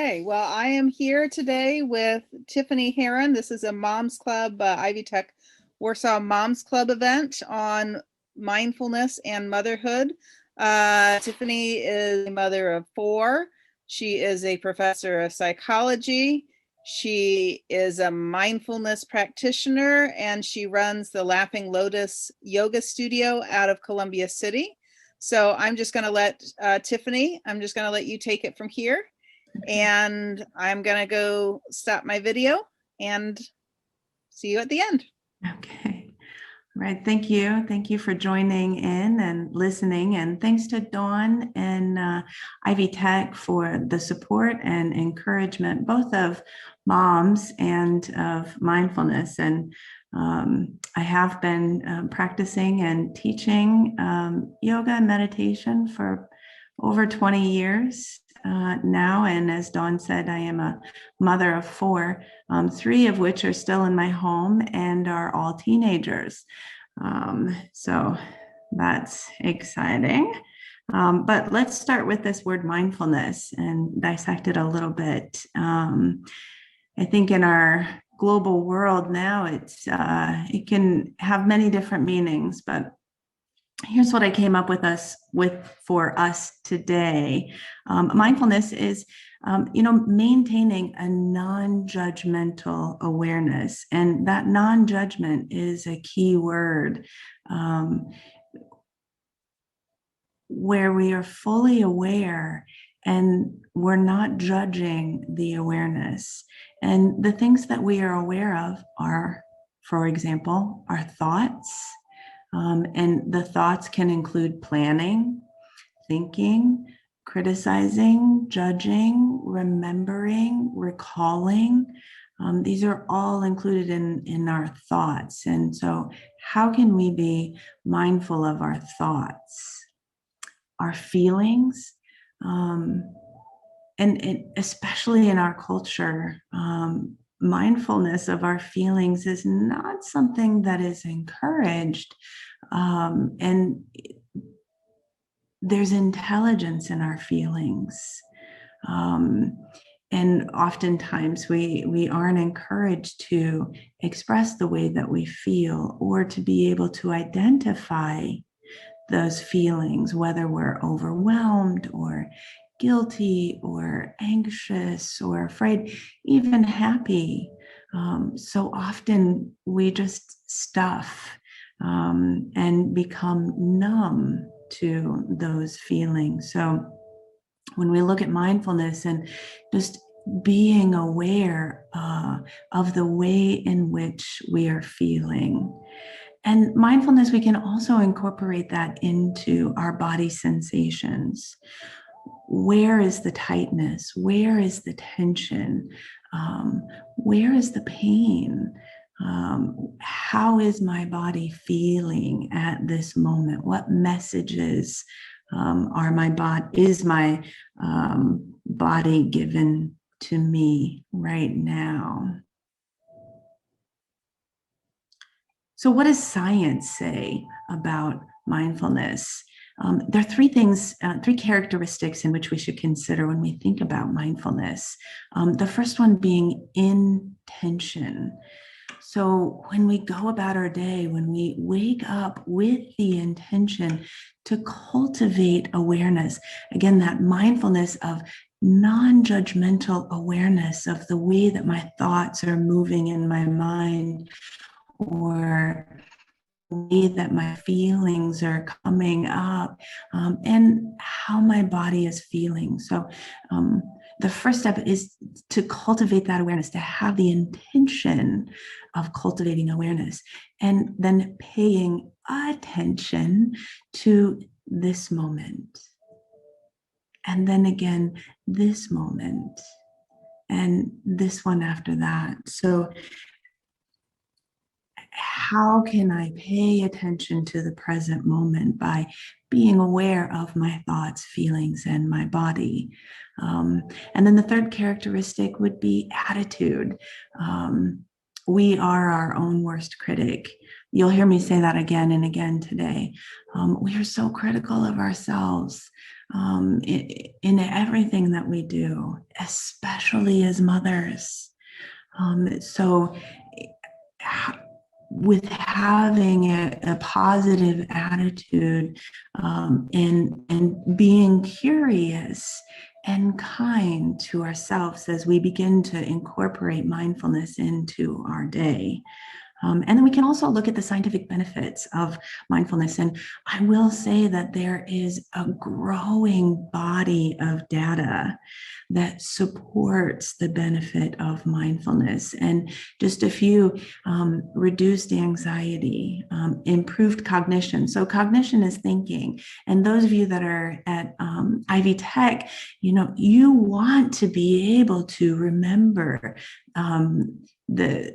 Okay, well, I am here today with Tiffany Herron. This is a Moms Club, Ivy Tech Warsaw Moms Club event on mindfulness and motherhood. Tiffany is a mother of 4. She is a professor of psychology. She is a mindfulness practitioner, and she runs the Laughing Lotus yoga studio out of Columbia City. So I'm just going to let Tiffany, I'm just going to let you take it from here. And I'm going to go stop my video and see you at the end. Okay. All right. Thank you. Thank you for joining in and listening. And thanks to Dawn and Ivy Tech for the support and encouragement, both of moms and of mindfulness. And I have been practicing and teaching yoga and meditation for over 20 years. Now, and as Dawn said, I am a mother of 4, 3 of which are still in my home and are all teenagers. So that's exciting. But let's start with this word mindfulness and dissect it a little bit. I think in our global world now, it can have many different meanings, but here's what I came up with for us today. Mindfulness is, maintaining a non-judgmental awareness, and that non-judgment is a key word, where we are fully aware and we're not judging the awareness. And the things that we are aware of are, for example, our thoughts. And the thoughts can include planning, thinking, criticizing, judging, remembering, recalling. These are all included in our thoughts. And so how can we be mindful of our thoughts, our feelings, and especially in our culture, mindfulness of our feelings is not something that is encouraged. And there's intelligence in our feelings. And oftentimes we aren't encouraged to express the way that we feel or to be able to identify those feelings, whether we're overwhelmed or guilty or anxious or afraid, even happy. So often we just stuff and become numb to those feelings. So when we look at mindfulness and just being aware of the way in which we are feeling, and mindfulness, we can also incorporate that into our body sensations. Where is the tightness? Where is the tension? Where is the pain? How is my body feeling at this moment? What messages is my body given to me right now? So what does science say about mindfulness? There are 3 characteristics in which we should consider when we think about mindfulness. The first one being intention. So when we go about our day, when we wake up with the intention to cultivate awareness, again, that mindfulness of non-judgmental awareness of the way that my thoughts are moving in my mind, or the way that my feelings are coming up, and how my body is feeling. So the first step is to cultivate that awareness, to have the intention of cultivating awareness, and then paying attention to this moment. And then again, this moment, and this one after that. So how can I pay attention to the present moment by being aware of my thoughts, feelings, and my body? And then the third characteristic would be attitude. We are our own worst critic. You'll hear me say that again and again today. We are so critical of ourselves. in everything that we do, especially as mothers. So with having a positive attitude, and being curious and kind to ourselves as we begin to incorporate mindfulness into our day. And then we can also look at the scientific benefits of mindfulness. And I will say that there is a growing body of data that supports the benefit of mindfulness. And just a few: reduced anxiety, improved cognition. So cognition is thinking. And those of you that are at Ivy Tech, you want to be able to remember the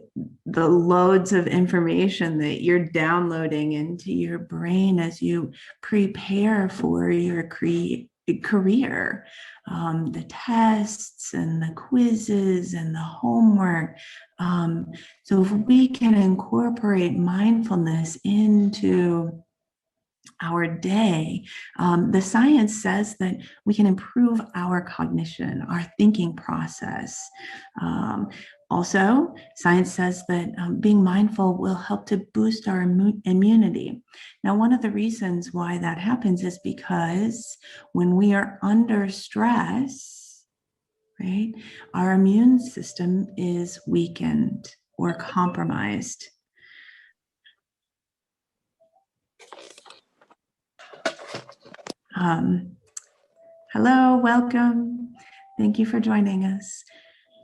loads of information that you're downloading into your brain as you prepare for your career, the tests and the quizzes and the homework. So if we can incorporate mindfulness into our day, the science says that we can improve our cognition, our thinking process. Also, science says that being mindful will help to boost our immunity. Now, one of the reasons why that happens is because when we are under stress, right, our immune system is weakened or compromised. Hello, welcome. Thank you for joining us.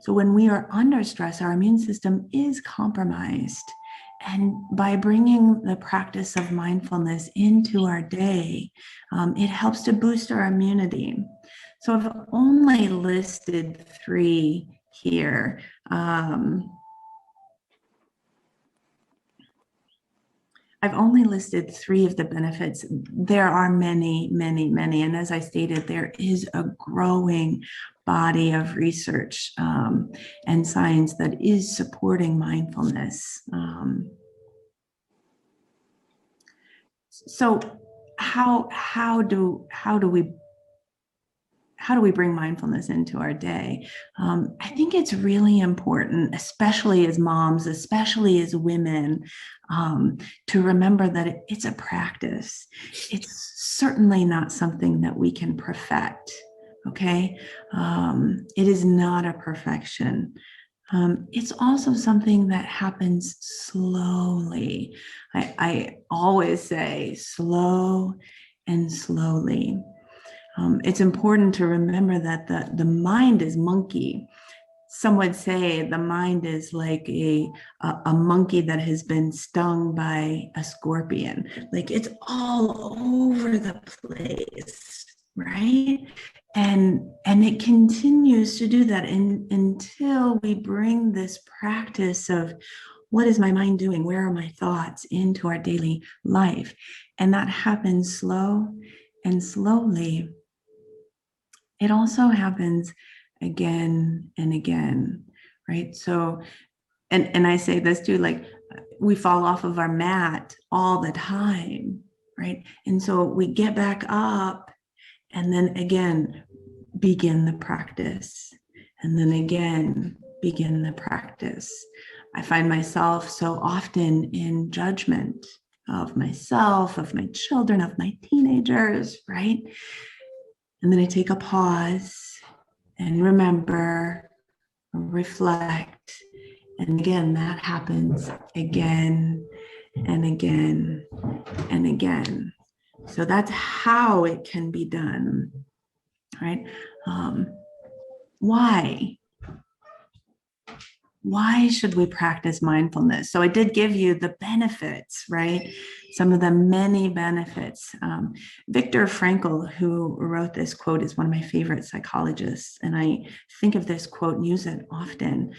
So when we are under stress, our immune system is compromised. And by bringing the practice of mindfulness into our day, it helps to boost our immunity. So I've only listed 3 here. I've only listed 3 of the benefits. There are many, many, many. And as I stated, there is a growing body of research and science that is supporting mindfulness. So how do we bring mindfulness into our day? I think it's really important, especially as moms, especially as women, to remember that it's a practice. It's certainly not something that we can perfect, okay? It is not a perfection. It's also something that happens slowly. I always say slow and slowly. It's important to remember that the mind is monkey. Some would say the mind is like a monkey that has been stung by a scorpion. Like it's all over the place, right? And it continues to do that until we bring this practice of what is my mind doing? Where are my thoughts into our daily life? And that happens slow and slowly. It also happens again and again, right? So, and I say this too, like we fall off of our mat all the time, right? And so we get back up and then again, begin the practice. And then again, begin the practice. I find myself so often in judgment of myself, of my children, of my teenagers, right? And then I take a pause and remember, reflect. And again, that happens again and again and again. So that's how it can be done, right? Why? Why should we practice mindfulness? So I did give you the benefits, right? Some of the many benefits. Viktor Frankl, who wrote this quote, is one of my favorite psychologists. And I think of this quote and use it often.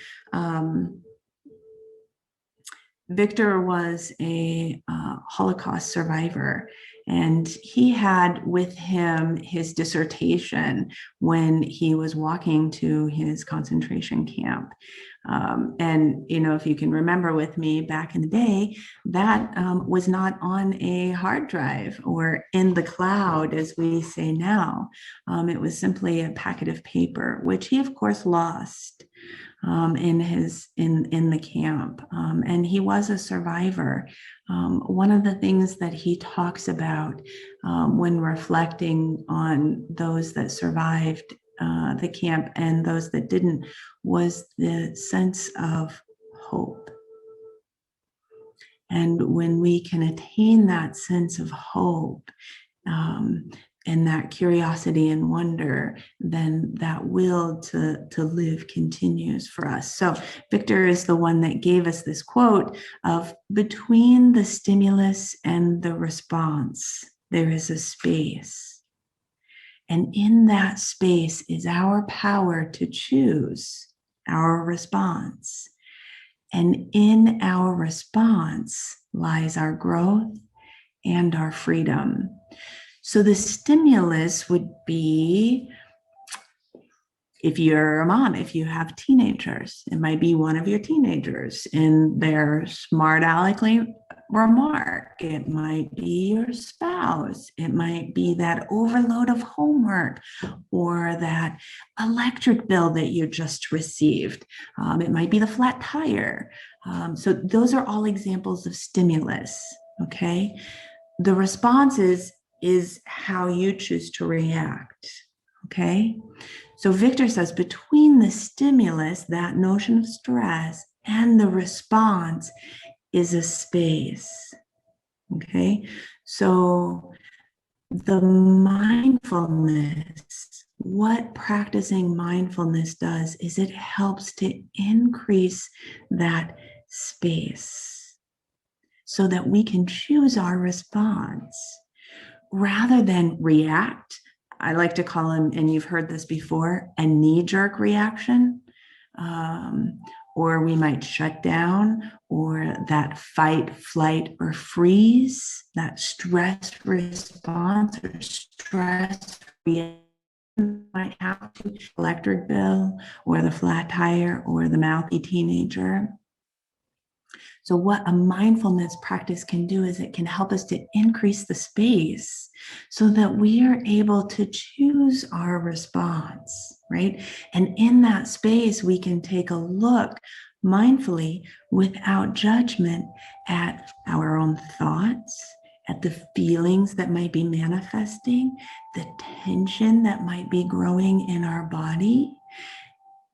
Viktor was a Holocaust survivor. And he had with him his dissertation when he was walking to his concentration camp. And, if you can remember with me back in the day, that was not on a hard drive or in the cloud, as we say now. It was simply a packet of paper, which he, of course, lost in the camp. And he was a survivor. One of the things that he talks about when reflecting on those that survived the camp and those that didn't was the sense of hope. And when we can attain that sense of hope, and that curiosity and wonder, then that will to live continues for us. So Victor is the one that gave us this quote of, between the stimulus and the response, there is a space. And in that space is our power to choose our response. And in our response lies our growth and our freedom. So the stimulus would be, if you're a mom, if you have teenagers, it might be one of your teenagers in their smart alecky remark. It might be your spouse. It might be that overload of homework or that electric bill that you just received. It might be the flat tire. So those are all examples of stimulus, okay? The response is how you choose to react, okay? So Victor says, between the stimulus, that notion of stress, and the response is a space, okay? So the mindfulness, what practicing mindfulness does is it helps to increase that space so that we can choose our response rather than react. I like to call them, and you've heard this before, a knee-jerk reaction, or we might shut down, or that fight, flight, or freeze, that stress response or stress reaction might have to electric bill or the flat tire or the mouthy teenager. So what a mindfulness practice can do is it can help us to increase the space so that we are able to choose our response, right? And in that space, we can take a look mindfully without judgment at our own thoughts, at the feelings that might be manifesting, the tension that might be growing in our body.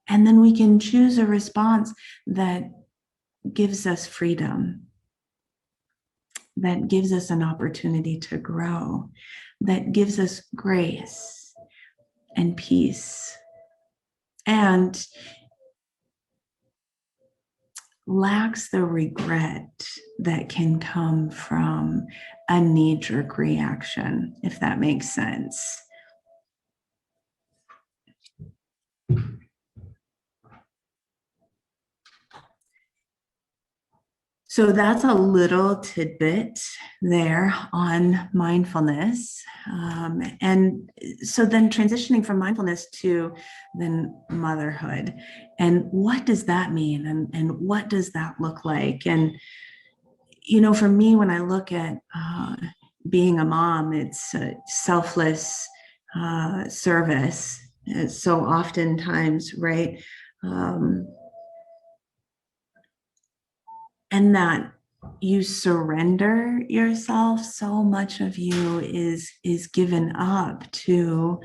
And then we can choose a response that gives us freedom, that gives us an opportunity to grow, that gives us grace and peace, and lacks the regret that can come from a knee-jerk reaction, if that makes sense. So that's a little tidbit there on mindfulness. And so then transitioning from mindfulness to then motherhood. And what does that mean? And what does that look like? And, for me, when I look at being a mom, it's a selfless service. So oftentimes, right? And that you surrender yourself, so much of you is given up to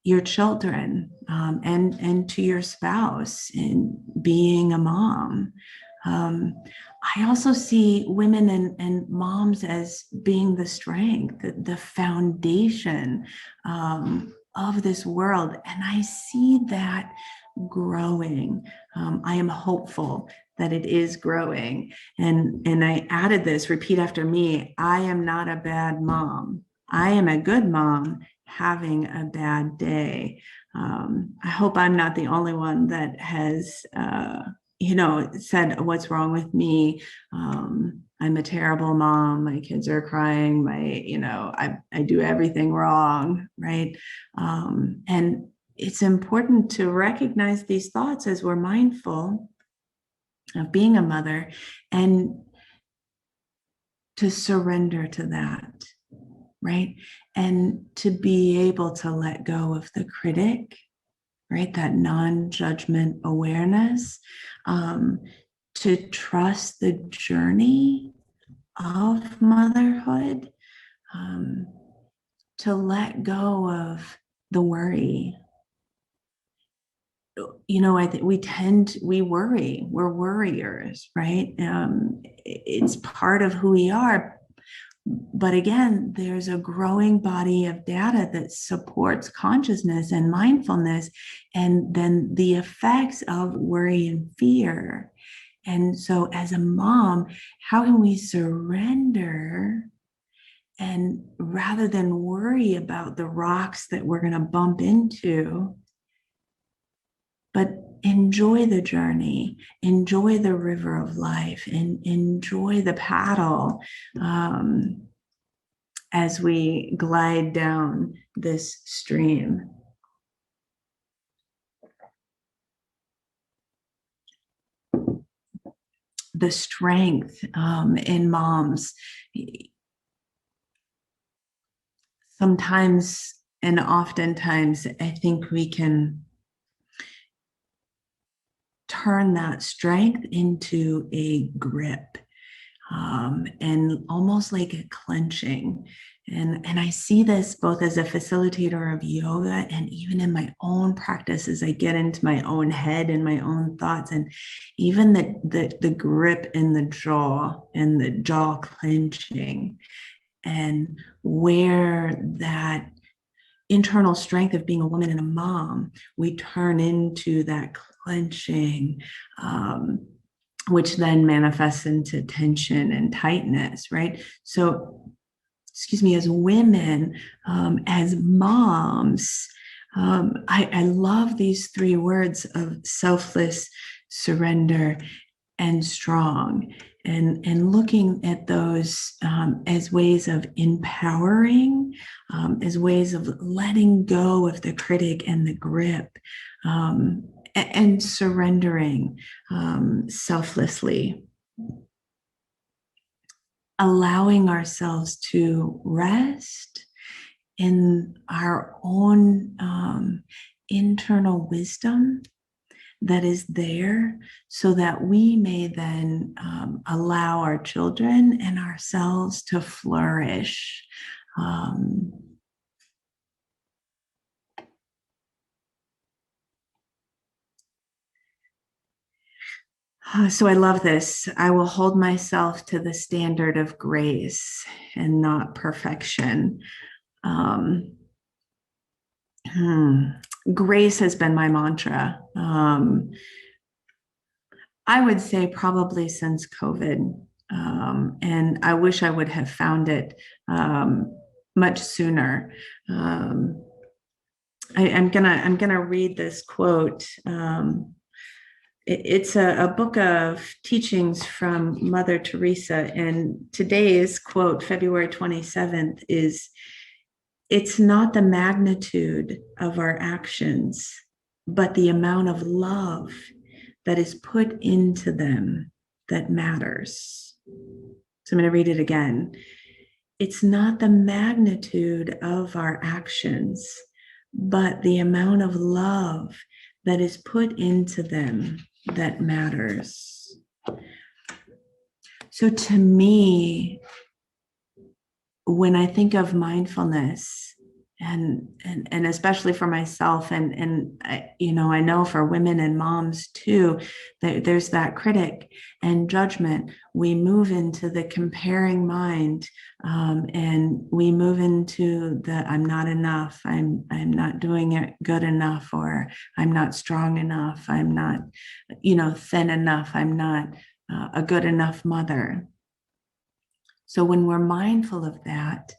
your children and to your spouse in being a mom. I also see women and moms as being the strength, the foundation of this world. And I see that growing. I am hopeful that it is growing. And I added this, repeat after me, I am not a bad mom. I am a good mom having a bad day. I hope I'm not the only one that has, said what's wrong with me. I'm a terrible mom. My kids are crying. I do everything wrong, right? And it's important to recognize these thoughts as we're mindful of being a mother and to surrender to that, right? And to be able to let go of the critic, right? That non-judgment awareness, to trust the journey of motherhood, to let go of the worry. I think we worry, we're worriers, right? It's part of who we are. But again, there's a growing body of data that supports consciousness and mindfulness, and then the effects of worry and fear. And so as a mom, how can we surrender and rather than worry about the rocks that we're going to bump into, but enjoy the journey, enjoy the river of life, and enjoy the paddle as we glide down this stream. The strength in moms. Sometimes and oftentimes, I think we can turn that strength into a grip, and almost like a clenching. And I see this both as a facilitator of yoga and even in my own practice as I get into my own head and my own thoughts, and even the grip in the jaw and the jaw clenching, and where that internal strength of being a woman and a mom, we turn into that clenching, which then manifests into tension and tightness, right? So, as women, as moms, I love these three words of selfless, surrender, and strong, and looking at those as ways of empowering, as ways of letting go of the critic and the grip, and surrendering selflessly, allowing ourselves to rest in our own internal wisdom that is there, so that we may then allow our children and ourselves to flourish. So I love this. I will hold myself to the standard of grace and not perfection. Grace has been my mantra. I would say probably since COVID. And I wish I would have found it much sooner. I'm gonna read this quote. It's a book of teachings from Mother Teresa, and today's quote, February 27th, is, "It's not the magnitude of our actions, but the amount of love that is put into them that matters." So I'm going to read it again. It's not the magnitude of our actions, but the amount of love that is put into them that matters. So to me, when I think of mindfulness, and especially for myself, and I know for women and moms too, there's that critic and judgment. We move into the comparing mind, and we move into the I'm not enough, I'm not doing it good enough, or I'm not strong enough, I'm not thin enough, I'm not a good enough mother. So when we're mindful of that,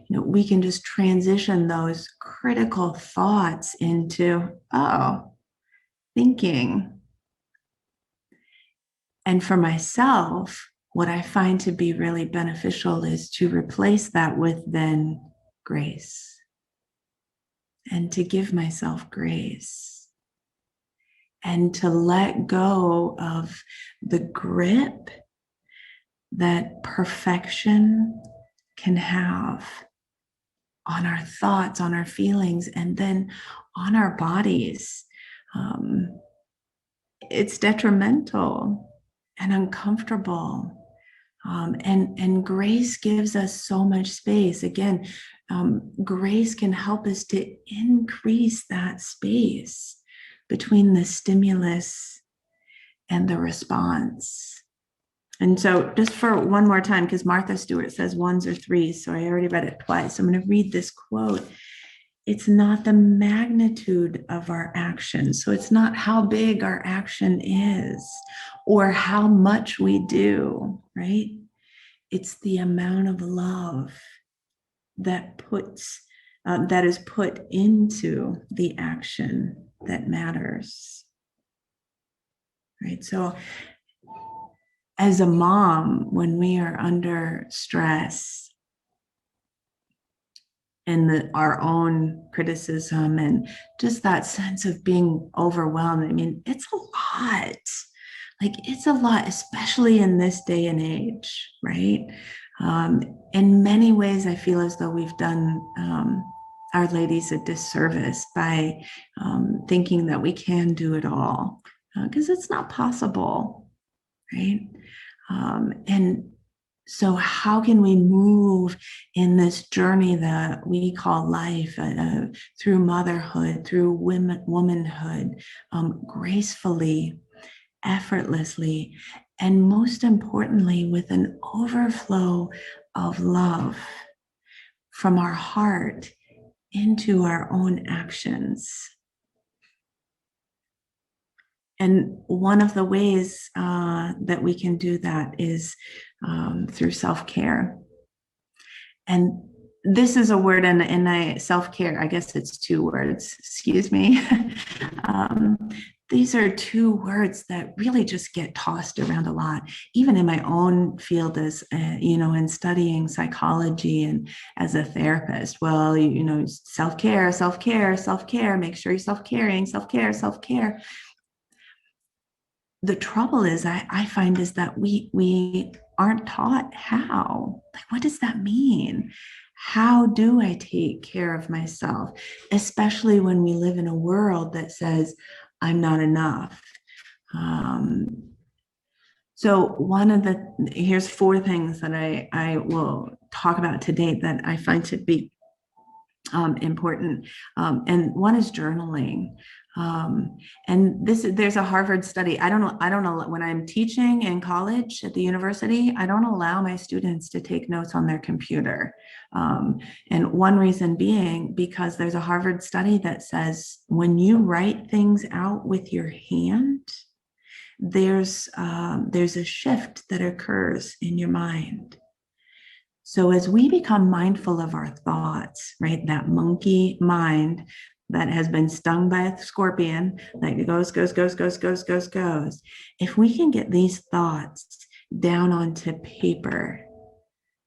we can just transition those critical thoughts into, thinking. And for myself, what I find to be really beneficial is to replace that with then grace, and to give myself grace, and to let go of the grip that perfection can have on our thoughts, on our feelings, and then on our bodies. It's detrimental and uncomfortable. And grace gives us so much space. Again, grace can help us to increase that space between the stimulus and the response. And so just for one more time, because Martha Stewart says ones or threes, so I already read it twice. I'm going to read this quote. It's not the magnitude of our action. So it's not how big our action is or how much we do, right? It's the amount of love that is put into the action that matters, right? So as a mom, when we are under stress and our own criticism and just that sense of being overwhelmed, I mean, it's a lot. Like, it's a lot, especially in this day and age, right? In many ways, I feel as though we've done our ladies a disservice by thinking that we can do it all, because it's not possible, right? And so how can we move in this journey that we call life, through motherhood, through womanhood, gracefully, effortlessly, and most importantly, with an overflow of love from our heart into our own actions? And one of the ways that we can do that is through self-care. And this is a word in self-care, I guess it's two words, excuse me. These are two words that really just get tossed around a lot, even in my own field as, in studying psychology and as a therapist. Well, self-care, self-care, self-care, make sure you're self-caring, self-care, self-care. The trouble is, I find is that we aren't taught how. Like, what does that mean? How do I take care of myself? Especially when we live in a world that says, I'm not enough. So here's 4 things that I will talk about today that I find to be important. And one is journaling. And there's a Harvard study. I don't know, when I'm teaching in college at the university, I don't allow my students to take notes on their computer. And one reason being because there's a Harvard study that says when you write things out with your hand, there's a shift that occurs in your mind. So as we become mindful of our thoughts, right, that monkey mind that has been stung by a scorpion, that goes. If we can get these thoughts down onto paper,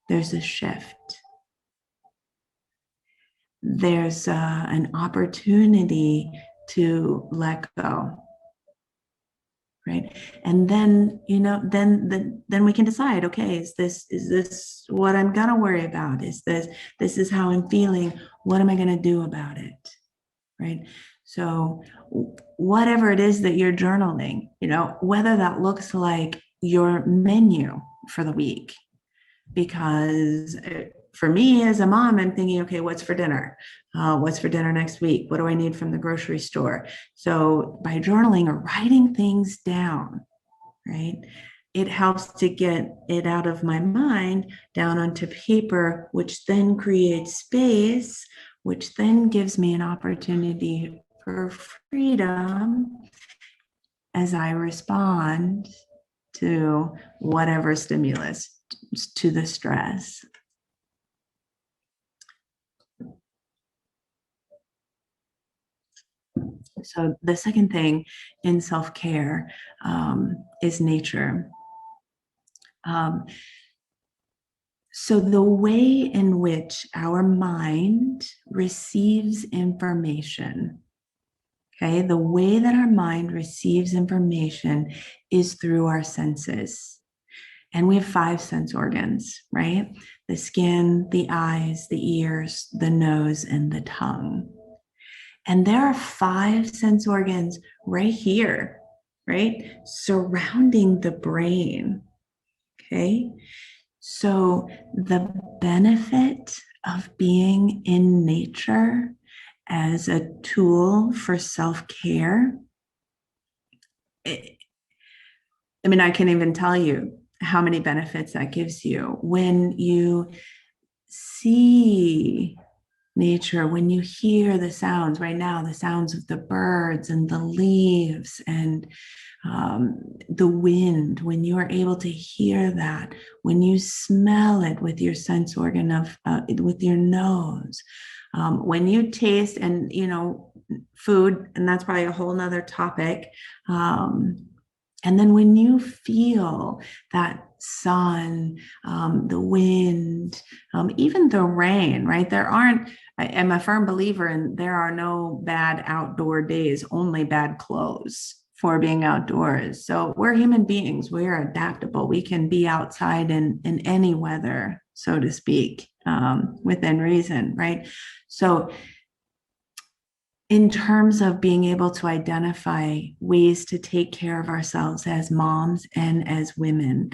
there's a shift. There's an opportunity to let go. Right. And then, then we can decide, okay, is this what I'm going to worry about? This is how I'm feeling. What am I going to do about it? Right. So whatever it is that you're journaling, whether that looks like your menu for the week, because for me as a mom, I'm thinking, okay, what's for dinner? What's for dinner next week? What do I need from the grocery store? So by journaling or writing things down, right, it helps to get it out of my mind down onto paper, which then creates space, which then gives me an opportunity for freedom as I respond to whatever stimulus, to the stress. So the second thing in self-care is nature. So the way in which our mind receives information, okay, the way that our mind receives information is through our senses. And we have 5 sense organs, right? The skin, the eyes, the ears, the nose, and the tongue. And there are 5 sense organs right here, right? Surrounding the brain, okay? So the benefit of being in nature as a tool for self-care, I can't even tell you how many benefits that gives you. When you see nature, when you hear the sounds, right now, the sounds of the birds and the leaves and the wind, when you are able to hear that, when you smell it with your sense organ of, with your nose, when you taste and, food, and that's probably a whole nother topic. And then when you feel that sun, the wind, even the rain, right? I am a firm believer in there are no bad outdoor days, only bad clothes for being outdoors. So we're human beings. We're adaptable. We can be outside in any weather, so to speak, within reason, right? So in terms of being able to identify ways to take care of ourselves as moms and as women,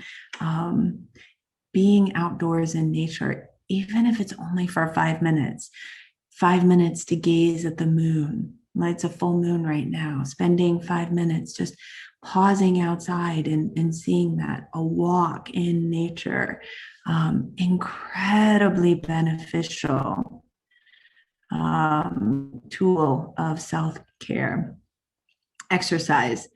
being outdoors in nature, even if it's only for 5 minutes, 5 minutes to gaze at the moon. It's a full moon right now, spending 5 minutes just pausing outside and seeing that, a walk in nature, incredibly beneficial tool of self-care. Exercise.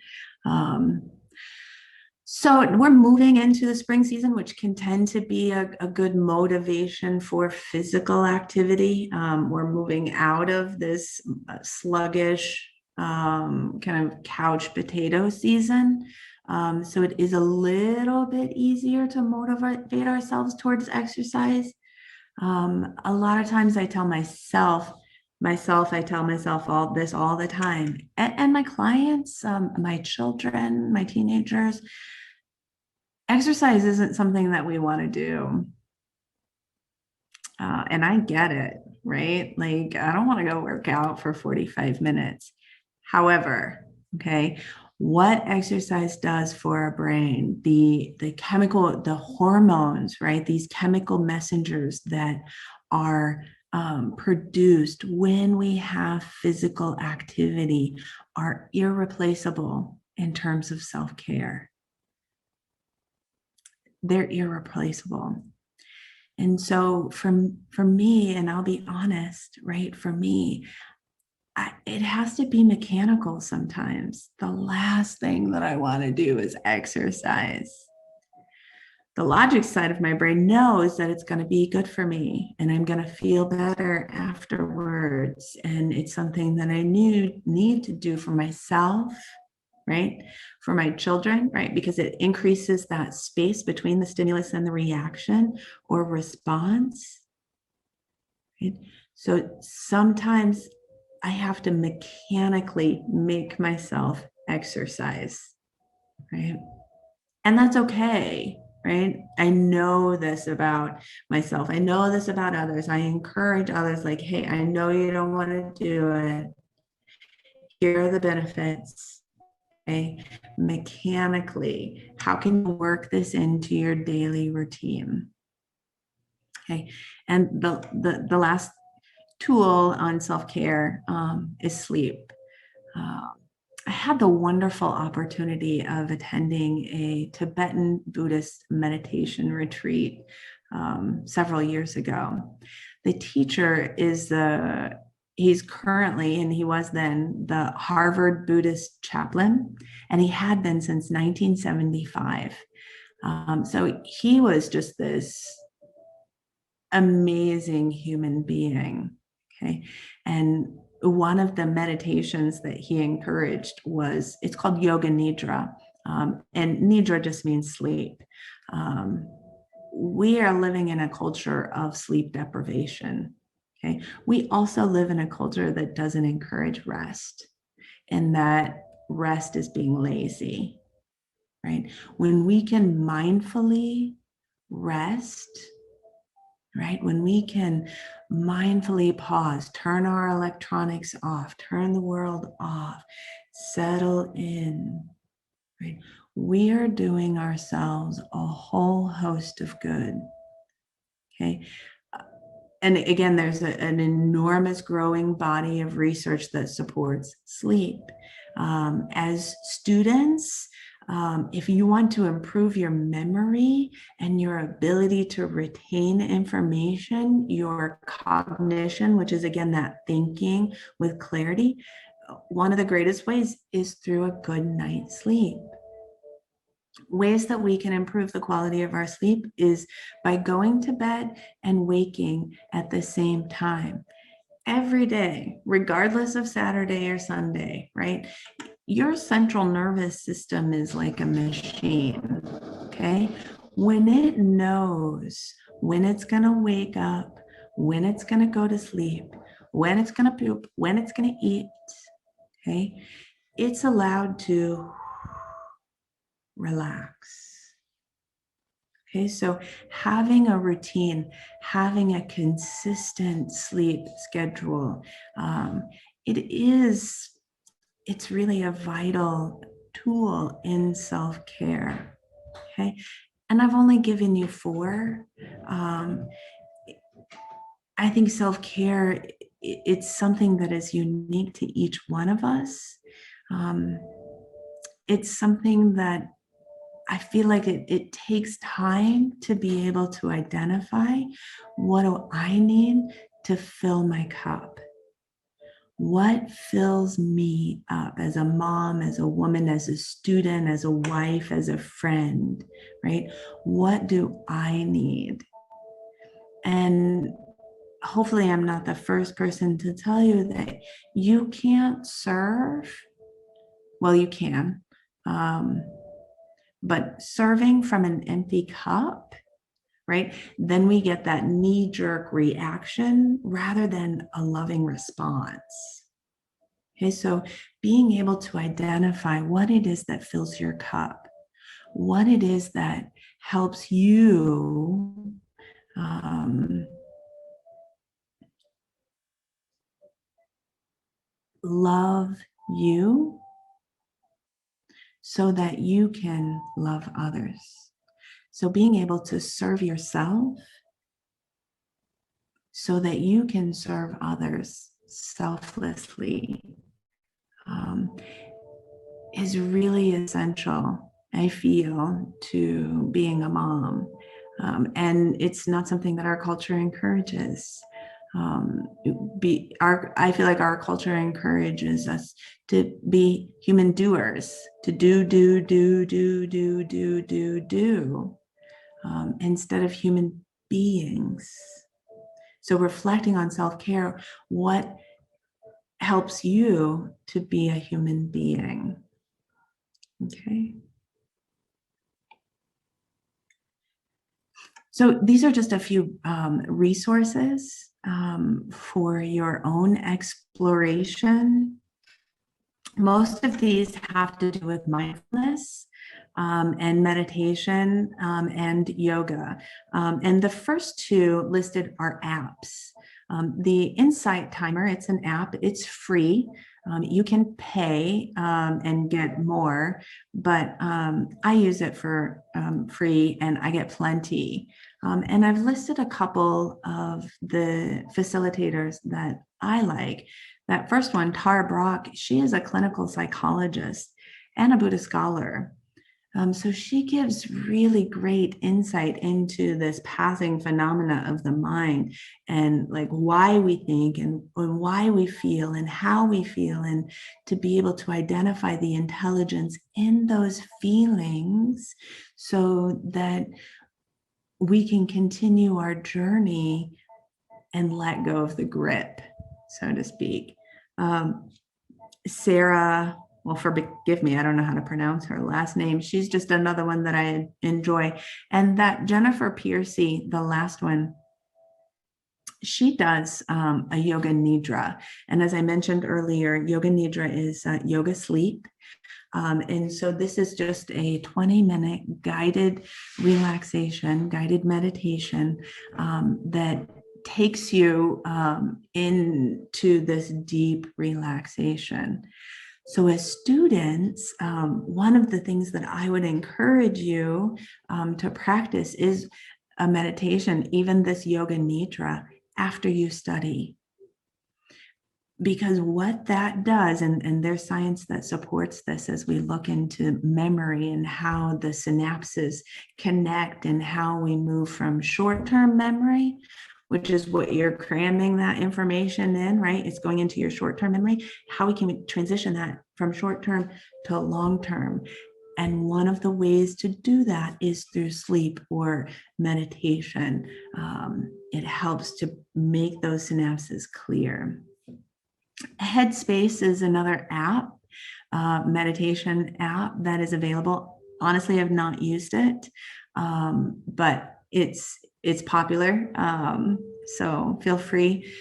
So we're moving into the spring season, which can tend to be a good motivation for physical activity. We're moving out of this sluggish kind of couch potato season. So it is a little bit easier to motivate ourselves towards exercise. A lot of times I tell myself, I tell myself all this all the time, and my clients, my children, my teenagers, exercise isn't something that we want to do. And I get it, right? Like, I don't want to go work out for 45 minutes. However, okay, what exercise does for our brain, the chemical, the hormones, right? These chemical messengers that are produced when we have physical activity are irreplaceable in terms of self-care. They're irreplaceable. And so for me, and I'll be honest, right? For me, it has to be mechanical sometimes. The last thing that I want to do is exercise. The logic side of my brain knows that it's going to be good for me and I'm going to feel better afterwards. And it's something that I need to do for myself, right? For my children, right? Because it increases that space between the stimulus and the reaction or response, right? So sometimes I have to mechanically make myself exercise, right? And that's okay, right? I know this about myself. I know this about others. I encourage others like, hey, I know you don't want to do it. Here are the benefits. Okay? Mechanically, how can you work this into your daily routine? Okay. And the last tool on self-care is sleep. I had the wonderful opportunity of attending a Tibetan Buddhist meditation retreat several years ago. The teacher is he's currently, and he was then, the Harvard Buddhist chaplain, and he had been since 1975. So he was just this amazing human being. Okay. And one of the meditations that he encouraged it's called Yoga Nidra. And Nidra just means sleep. We are living in a culture of sleep deprivation. Okay. We also live in a culture that doesn't encourage rest, and that rest is being lazy, right? When we can mindfully rest, right? When we can mindfully pause, turn our electronics off, turn the world off, settle in, right? We are doing ourselves a whole host of good. Okay. And again, there's an enormous growing body of research that supports sleep. As students, if you want to improve your memory and your ability to retain information, your cognition, which is again that thinking with clarity, one of the greatest ways is through a good night's sleep. Ways that we can improve the quality of our sleep is by going to bed and waking at the same time every day, regardless of Saturday or Sunday, right? Your central nervous system is like a machine, okay? When it knows when it's going to wake up, when it's going to go to sleep, when it's going to poop, when it's going to eat, okay? It's allowed to relax. Okay, so having a routine, having a consistent sleep schedule, it's really a vital tool in self-care. Okay, and I've only given you 4. I think self-care, it's something that is unique to each one of us. It's something that I feel like it takes time to be able to identify, what do I need to fill my cup? What fills me up as a mom, as a woman, as a student, as a wife, as a friend, right? What do I need? And hopefully I'm not the first person to tell you that you can't serve. Well, you can. But serving from an empty cup, right? Then we get that knee-jerk reaction rather than a loving response. Okay, so being able to identify what it is that fills your cup, what it is that helps you love you so that you can love others. So being able to serve yourself so that you can serve others selflessly is really essential, I feel, to being a mom. And it's not something that our culture encourages. I feel like our culture encourages us to be human doers, to do, instead of human beings. So reflecting on self-care, what helps you to be a human being? Okay. So these are just a few resources for your own exploration. Most of these have to do with mindfulness and meditation and yoga. And the first 2 listed are apps. The Insight Timer, it's an app, it's free. You can pay and get more, but I use it for free and I get plenty. And I've listed a couple of the facilitators that I like. That first one, Tara Brock, she is a clinical psychologist and a Buddhist scholar. So she gives really great insight into this passing phenomena of the mind and like why we think and why we feel and how we feel, and to be able to identify the intelligence in those feelings so that we can continue our journey and let go of the grip, so to speak. Sarah, well, forgive me, I don't know how to pronounce her last name. She's just another one that I enjoy. And that Jennifer Piercy, the last one, she does a yoga nidra. And as I mentioned earlier, yoga nidra is yoga sleep. And so this is just a 20-minute guided relaxation, guided meditation that takes you into this deep relaxation. So as students, one of the things that I would encourage you to practice is a meditation, even this yoga nidra, after you study. Because what that does, and there's science that supports this as we look into memory and how the synapses connect and how we move from short-term memory, which is what you're cramming that information in, right? It's going into your short-term memory, how we can transition that from short-term to long-term. And one of the ways to do that is through sleep or meditation. It helps to make those synapses clear. Headspace is another app, meditation app that is available. Honestly, I've not used it, but it's popular. So feel free.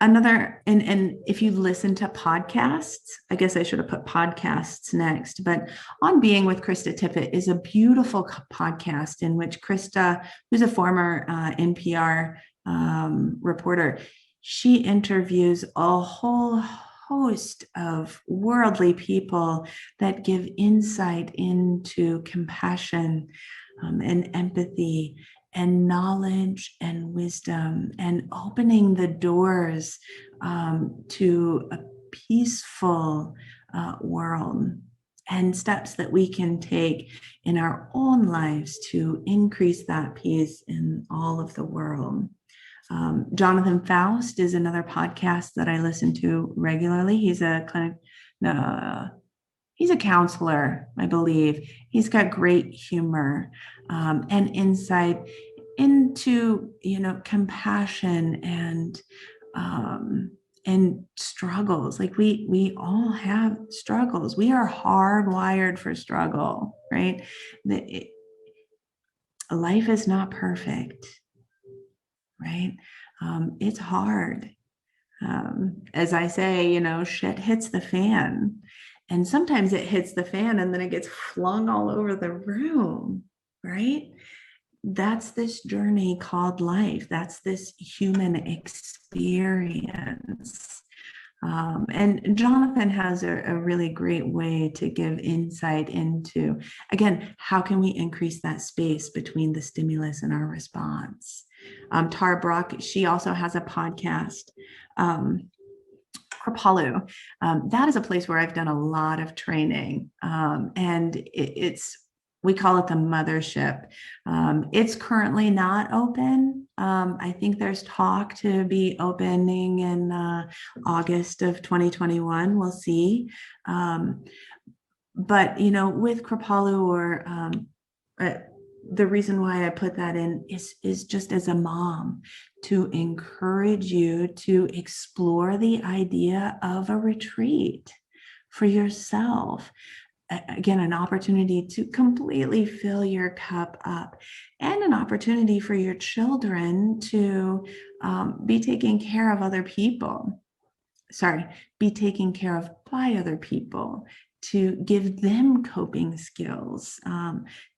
Another, and if you listen to podcasts, I guess I should have put podcasts next, but On Being with Krista Tippett is a beautiful podcast in which Krista, who's a former NPR reporter, she interviews a whole host of worldly people that give insight into compassion and empathy and knowledge and wisdom and opening the doors to a peaceful world, and steps that we can take in our own lives to increase that peace in all of the world. Jonathan Faust is another podcast that I listen to regularly. He's a counselor, I believe. He's got great humor and insight into, compassion and struggles. Like we all have struggles. We are hardwired for struggle, right? Life is not perfect. Right? It's hard. As I say, shit hits the fan. And sometimes it hits the fan and then it gets flung all over the room, right? That's this journey called life. That's this human experience. And Jonathan has a really great way to give insight into, again, how can we increase that space between the stimulus and our response? Tara Brock, she also has a podcast. Kripalu, that is a place where I've done a lot of training, and we call it the mothership. It's currently not open. I think there's talk to be opening in August of 2021. We'll see. But, with Kripalu or the reason why I put that in is just as a mom to encourage you to explore the idea of a retreat for yourself. Again, an opportunity to completely fill your cup up, and an opportunity for your children to be taken care of be taken care of by other people, to give them coping skills,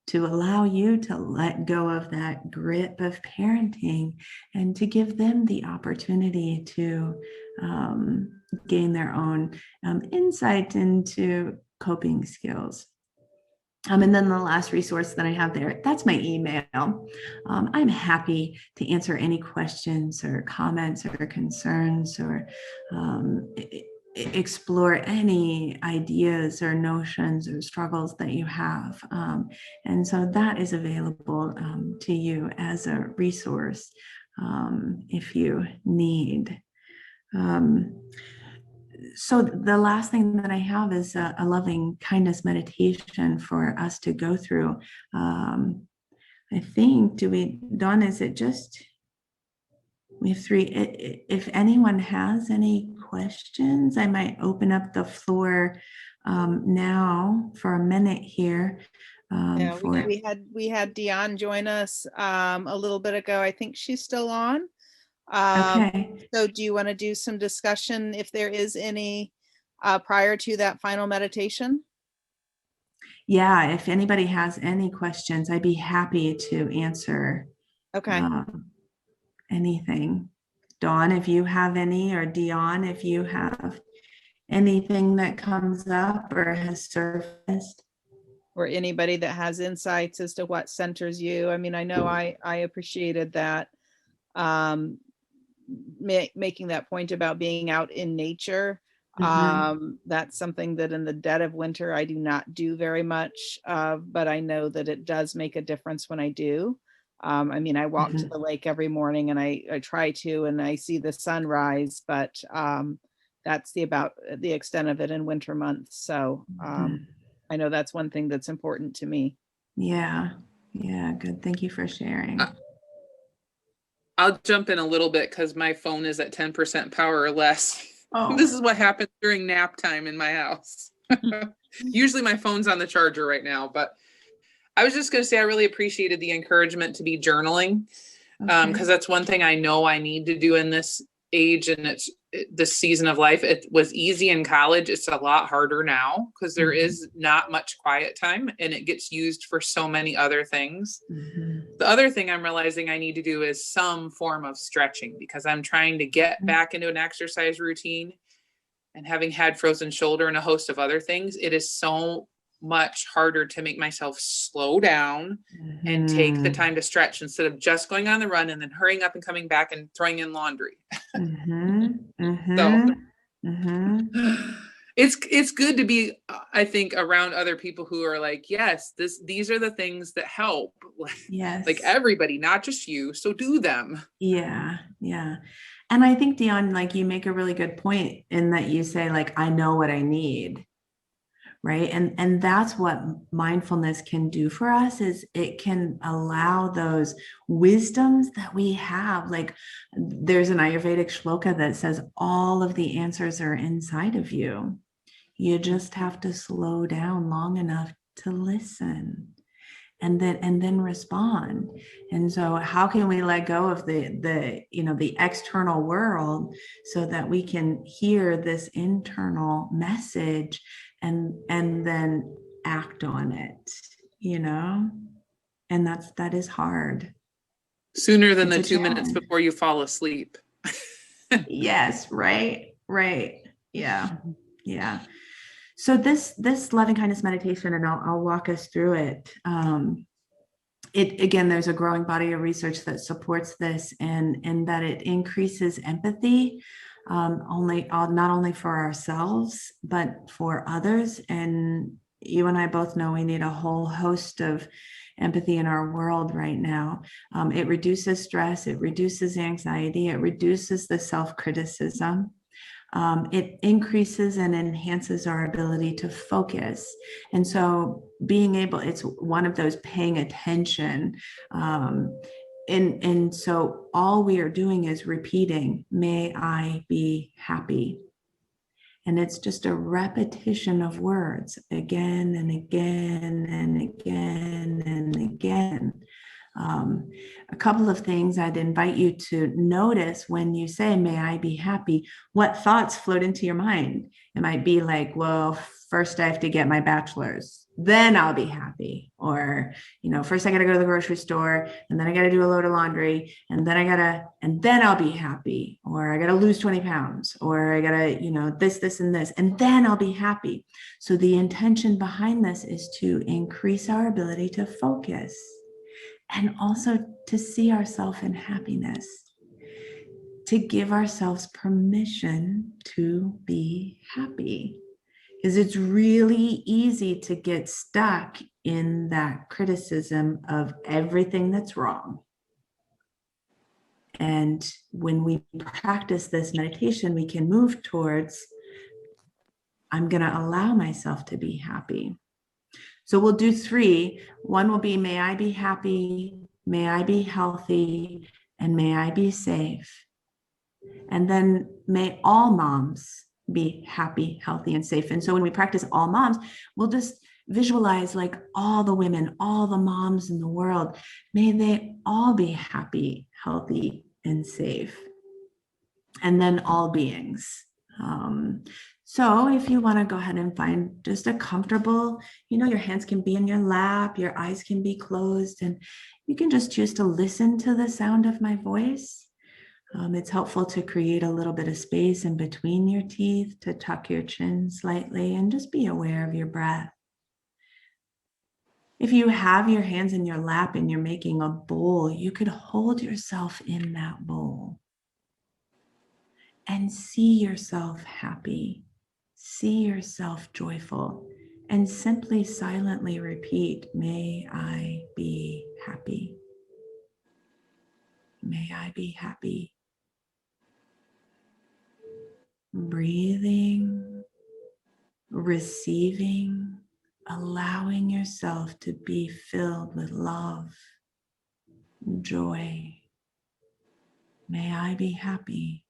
to allow you to let go of that grip of parenting and to give them the opportunity to gain their own insight into coping skills. And then the last resource that I have there, that's my email. I'm happy to answer any questions or comments or concerns, or explore any ideas or notions or struggles that you have. And so that is available to you as a resource if you need. So the last thing that I have is a loving kindness meditation for us to go through. I think, Dawn, is it just We have three. If anyone has any questions, I might open up the floor now for a minute here. Yeah, For we had Dion join us a little bit ago. I think she's still on. Okay. So do you want to do some discussion if there is any prior to that final meditation? Yeah, if anybody has any questions, I'd be happy to answer Okay. anything. Dawn, if you have any, or Dion, if you have anything that comes up or has surfaced. Or anybody that has insights as to what centers you. I mean, I know I appreciated that, making that point about being out in nature. That's something that in the dead of winter, I do not do very much of, but I know that it does make a difference when I do. I mean, I walk to the lake every morning and I try to, and I see the sunrise, but that's about the extent of it in winter months. So I know that's one thing that's important to me. Yeah. Yeah. Good. Thank you for sharing. I'll jump in a little bit because my phone is at 10% power or less. Oh. This is what happens during nap time in my house. Usually my phone's on the charger right now, but I was just going to say I really appreciated the encouragement to be journaling, because that's one thing I know I need to do in this age and it's this season of life. It was easy in college. It's a lot harder now because there is not much quiet time and it gets used for so many other things. The other thing I'm realizing I need to do is some form of stretching because I'm trying to get back into an exercise routine, and having had frozen shoulder and a host of other things, it is so much harder to make myself slow down and take the time to stretch instead of just going on the run and then hurrying up and coming back and throwing in laundry. So it's good to be, I think, around other people who are like, yes, these are the things that help. Yes. Like everybody, not just you. So do them. Yeah. Yeah. And I think, Dion, like you make a really good point in that you say, like, I know what I need. Right. And that's what mindfulness can do for us, is it can allow those wisdoms that we have. Like there's an Ayurvedic shloka that says all of the answers are inside of you. You just have to slow down long enough to listen and then respond. And so how can we let go of the external world so that we can hear this internal message and then act on it, and that is hard. Sooner than the 2 minutes before you fall asleep. Yes, right. Yeah. So this loving kindness meditation, and I'll walk us through it. Again, there's a growing body of research that supports this, and that it increases empathy, not only for ourselves but for others. And you and I both know we need a whole host of empathy in our world right now. It reduces stress, it reduces anxiety, it reduces the self-criticism. It increases and enhances our ability to focus. And so it's one of those paying attention. And so all we are doing is repeating, may I be happy. And it's just a repetition of words again and again and again and again. A couple of things I'd invite you to notice when you say, may I be happy, what thoughts float into your mind. It might be like, well, first I have to get my bachelor's, then I'll be happy. Or, first I got to go to the grocery store, and then I got to do a load of laundry, and then I'll be happy. Or I got to lose 20 pounds, or I got to, this, and this, and then I'll be happy. So the intention behind this is to increase our ability to focus, and also to see ourselves in happiness, to give ourselves permission to be happy. Because it's really easy to get stuck in that criticism of everything that's wrong. And when we practice this meditation, we can move towards, I'm going to allow myself to be happy. So we'll do 3. One will be, may I be happy, may I be healthy, and may I be safe. And then may all moms be happy, healthy, and safe. And so when we practice all moms, we'll just visualize like all the women, all the moms in the world. May they all be happy, healthy, and safe. And then all beings. So if you want to go ahead and find just a comfortable, your hands can be in your lap, your eyes can be closed, and you can just choose to listen to the sound of my voice. It's helpful to create a little bit of space in between your teeth, to tuck your chin slightly, and just be aware of your breath. If you have your hands in your lap and you're making a bowl, you could hold yourself in that bowl and see yourself happy, see yourself joyful, and simply silently repeat, may I be happy. May I be happy. Breathing, receiving, allowing yourself to be filled with love, joy. May I be happy.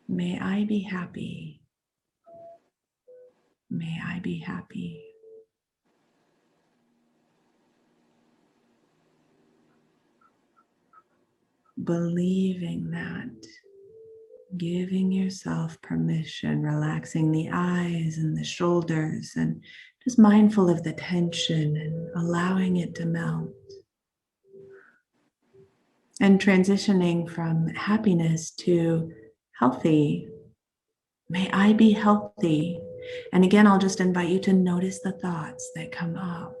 May I be happy. May I be happy. Believing that, giving yourself permission, relaxing the eyes and the shoulders, and just mindful of the tension and allowing it to melt. And transitioning from happiness to healthy. May I be healthy. And again, I'll just invite you to notice the thoughts that come up.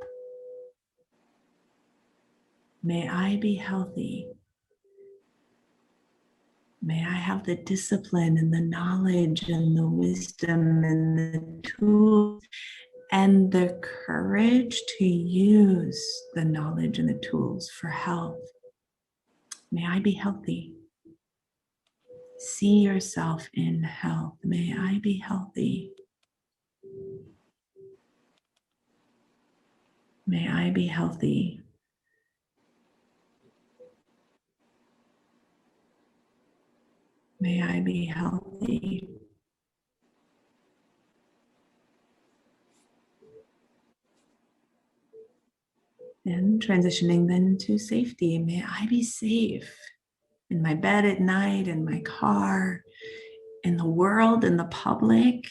May I be healthy. May I have the discipline and the knowledge and the wisdom and the tools and the courage to use the knowledge and the tools for health. May I be healthy. See yourself in health. May I be healthy. May I be healthy. May I be healthy. And transitioning then to safety. May I be safe in my bed at night, in my car, in the world, in the public.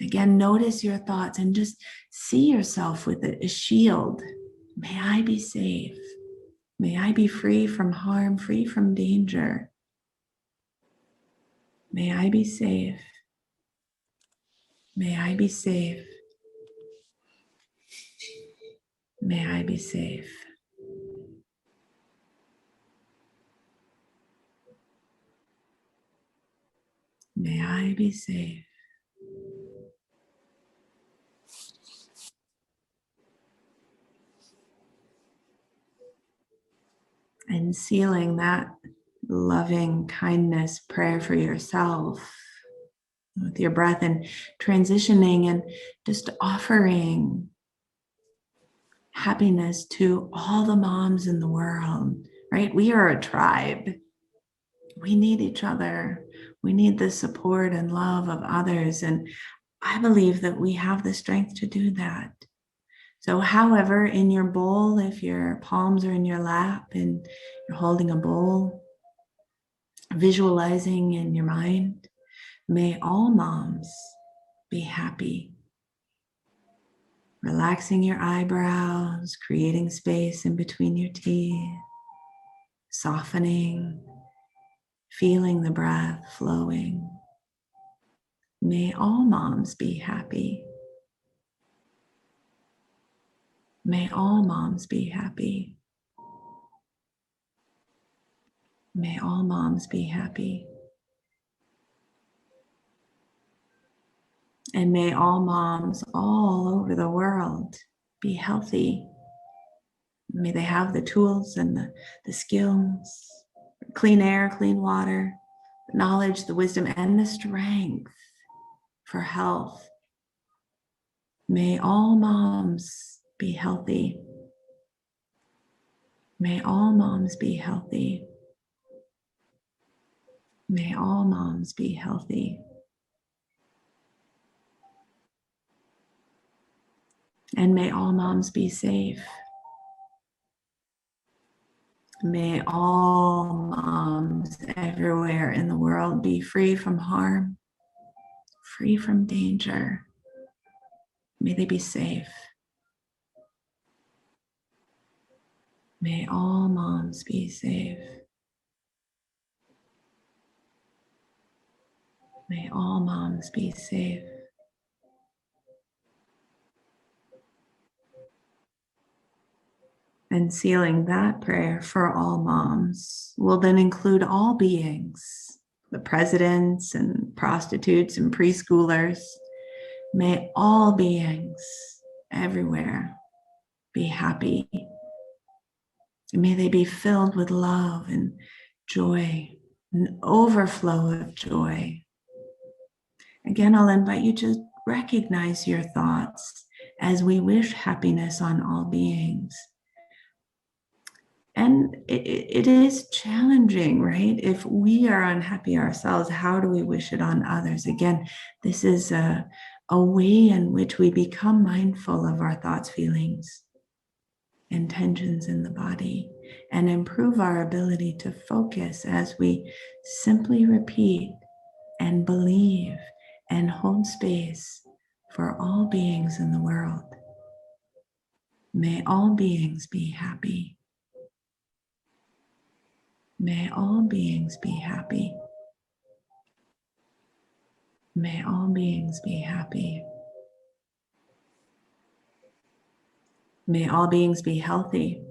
Again, notice your thoughts and just see yourself with a shield. May I be safe. May I be free from harm, free from danger. May I be safe. May I be safe. May I be safe. May I be safe. And sealing that loving kindness prayer for yourself with your breath, and transitioning and just offering happiness to all the moms in the world, right? We are a tribe. We need each other. We need the support and love of others. And I believe that we have the strength to do that. So however, in your bowl, if your palms are in your lap and you're holding a bowl, visualizing in your mind, may all moms be happy. Relaxing your eyebrows, creating space in between your teeth, softening, feeling the breath flowing. May all moms be happy. May all moms be happy. May all moms be happy. And may all moms all over the world be healthy. May they have the tools and the skills, clean air, clean water, the knowledge, the wisdom, and the strength for health. May all moms be healthy. May all moms be healthy. May all moms be healthy. And may all moms be safe. May all moms everywhere in the world be free from harm, free from danger. May they be safe. May all moms be safe. May all moms be safe. And sealing that prayer for all moms will then include all beings, the presidents and prostitutes and preschoolers. May all beings everywhere be happy. And may they be filled with love and joy, an overflow of joy. Again, I'll invite you to recognize your thoughts as we wish happiness on all beings. And it is challenging, right? If we are unhappy ourselves, how do we wish it on others? Again, this is a way in which we become mindful of our thoughts, feelings, and tensions in the body, and improve our ability to focus as we simply repeat and believe and hold space for all beings in the world. May all beings be happy. May all beings be happy. May all beings be happy. May all beings be healthy.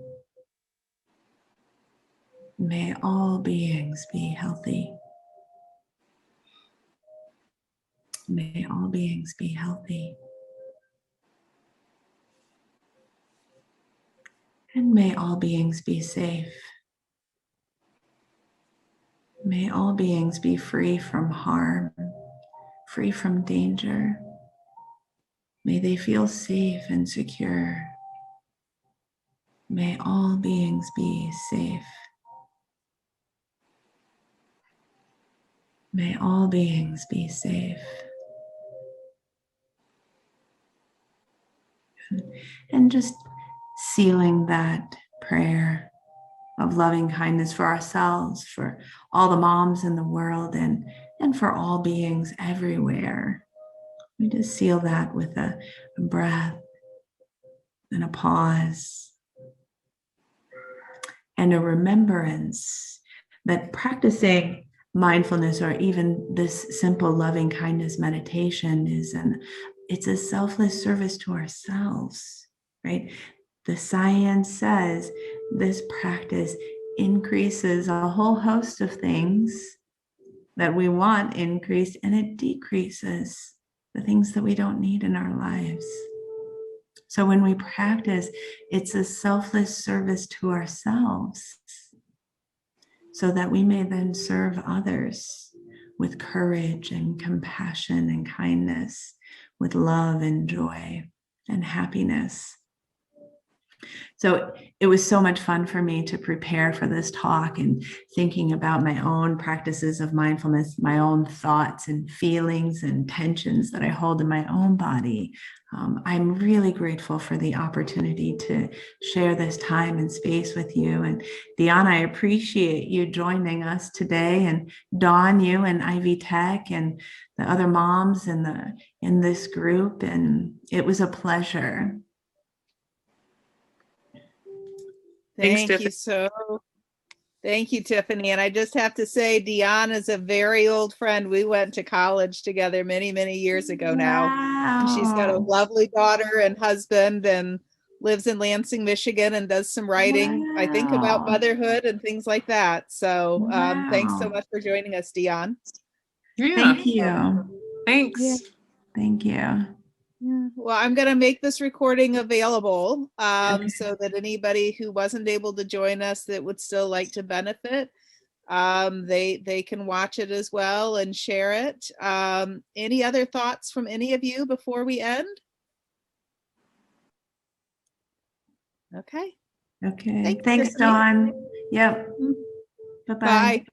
May all beings be healthy. May all beings be healthy. And may all beings be safe. May all beings be free from harm, free from danger. May they feel safe and secure. May all beings be safe. May all beings be safe. And just sealing that prayer of loving kindness for ourselves, for all the moms in the world, and for all beings everywhere. We just seal that with a breath and a pause and a remembrance that practicing mindfulness, or even this simple loving kindness meditation, it's a selfless service to ourselves, right? The science says this practice increases a whole host of things that we want increased, and it decreases the things that we don't need in our lives. So when we practice, it's a selfless service to ourselves, so that we may then serve others with courage and compassion and kindness, with love and joy and happiness. So it was so much fun for me to prepare for this talk and thinking about my own practices of mindfulness, my own thoughts and feelings and tensions that I hold in my own body. I'm really grateful for the opportunity to share this time and space with you. And Dion, I appreciate you joining us today, and Dawn, you and Ivy Tech and the other moms in this group. And it was a pleasure. Thank you, Tiffany. And I just have to say, Dion is a very old friend. We went to college together many, many years ago now. Wow. And she's got a lovely daughter and husband and lives in Lansing, Michigan, and does some writing, I think, about motherhood and things like that. So thanks so much for joining us, Dion. Yeah. Thank you. Thanks. Yeah. Thank you. Yeah. Well, I'm going to make this recording available so that anybody who wasn't able to join us that would still like to benefit, they can watch it as well and share it. Any other thoughts from any of you before we end? Okay. Okay. Thanks, Dawn. Yep. Bye-bye. Bye.